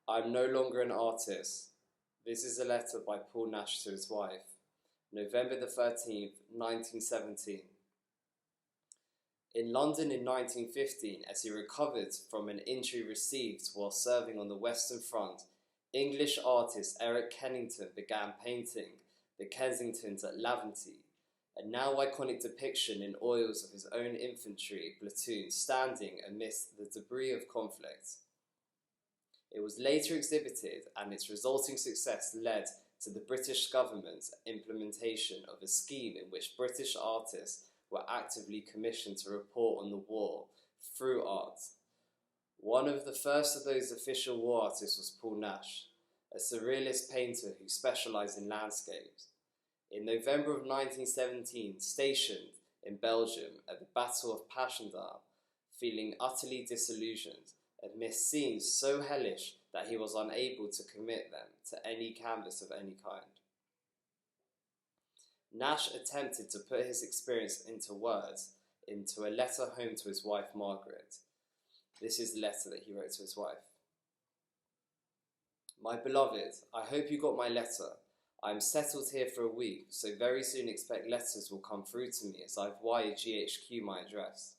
I'm no longer an artist. This is a letter by Paul Nash to his wife. November the 13th, 1917. In London in 1915, as he recovered from an injury received while serving on the Western Front, English artist Eric Kennington began painting the Kensingtons at Laventy, a now iconic depiction in oils of his own infantry platoon standing amidst the debris of conflict. It was later exhibited, and its resulting success led to the British government's implementation of a scheme in which British artists were actively commissioned to report on the war through art. One of the first of those official war artists was Paul Nash, a surrealist painter who specialised in landscapes. In November of 1917, stationed in Belgium at the Battle of Passchendaele, feeling utterly disillusioned amidst scenes so hellish that he was unable to commit them to any canvas of any kind. Nash attempted to put his experience into words into a letter home to his wife Margaret. This is the letter that he wrote to his wife. My beloved, I hope you got my letter. I am settled here for a week, so very soon expect letters will come through to me as I've wired GHQ my address.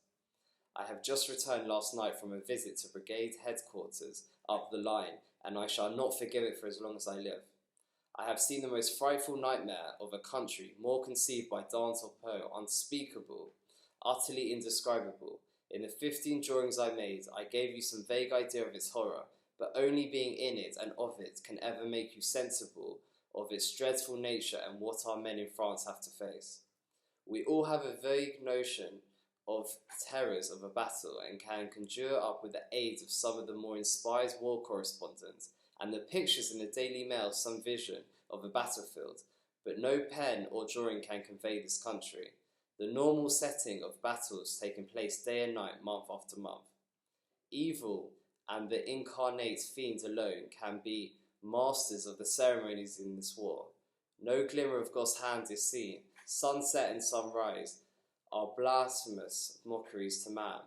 I have just returned last night from a visit to brigade headquarters up the line, and I shall not forgive it for as long as I live. I have seen the most frightful nightmare of a country, more conceived by Dante or Poe, unspeakable, utterly indescribable. In the 15 drawings I made, I gave you some vague idea of its horror, but only being in it and of it can ever make you sensible of its dreadful nature and what our men in France have to face. We all have a vague notion of terrors of a battle and can conjure up with the aid of some of the more inspired war correspondents and the pictures in the Daily Mail some vision of a battlefield, but no pen or drawing can convey this country, the normal setting of battles taking place day and night, month after month. Evil and the incarnate fiend alone can be masters of the ceremonies in this war. No glimmer of God's hand is seen. Sunset and sunrise are blasphemous mockeries to man.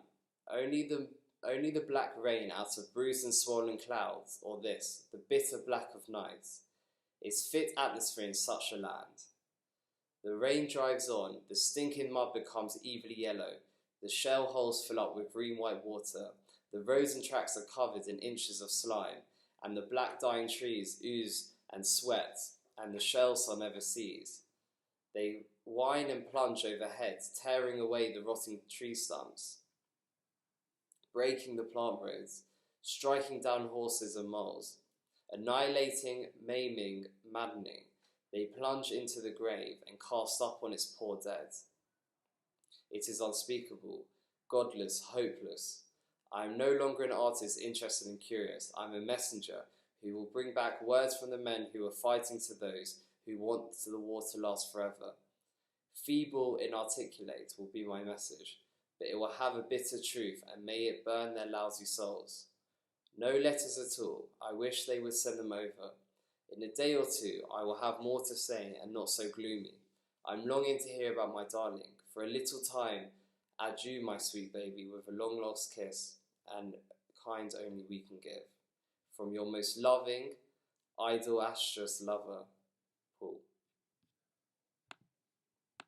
Only the black rain out of bruised and swollen clouds, or this, the bitter black of nights, is fit atmosphere in such a land. The rain drives on, the stinking mud becomes evilly yellow, the shell holes fill up with green-white water, the roads and tracks are covered in inches of slime, and the black dying trees ooze and sweat, and the shell sun never sees. They whine and plunge overhead, tearing away the rotting tree stumps, breaking the plant roads, striking down horses and moles, annihilating, maiming, maddening. They plunge into the grave and cast up on its poor dead. It is unspeakable, godless, hopeless. I am no longer an artist interested and curious. I am a messenger who will bring back words from the men who are fighting to those who want the war to last forever. Feeble, inarticulate will be my message, but it will have a bitter truth, and may it burn their lousy souls. No letters at all. I wish they would send them over. In a day or two I will have more to say and not so gloomy. I am longing to hear about my darling. For a little time, adieu, my sweet baby, with a long-lost kiss, and kind only we can give. From your most loving, idolatrous lover,